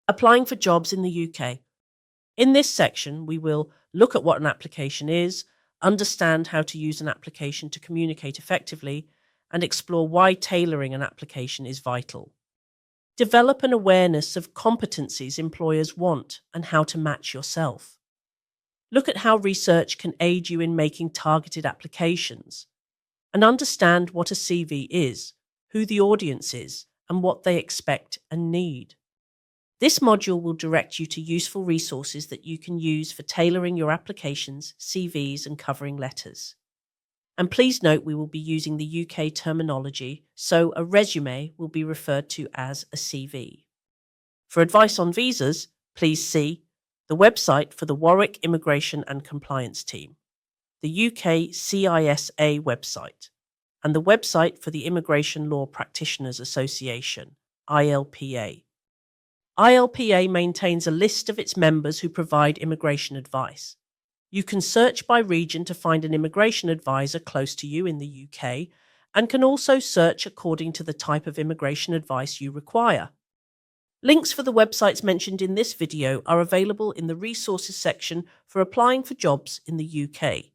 Applying for jobs in the UK. In this section, we will look at what an application is, understand how to use an application to communicate effectively, and explore why tailoring an application is vital. Develop an awareness of competencies employers want and how to match yourself. Look at how research can aid you in making targeted applications. And understand what a CV is, who the audience is, and what they expect and need. This module will direct you to useful resources that you can use for tailoring your applications, CVs, and covering letters. And please note we will be using the UK terminology, so a resume will be referred to as a CV. For advice on visas, please see the website for the Warwick Immigration and Compliance Team, the UK CISA website, and the website for the Immigration Law Practitioners Association, I.L.P.A. I.L.P.A maintains a list of its members who provide immigration advice. You can search by region to find an immigration advisor close to you in the UK, and can also search according to the type of immigration advice you require. Links for the websites mentioned in this video are available in the resources section for applying for jobs in the UK.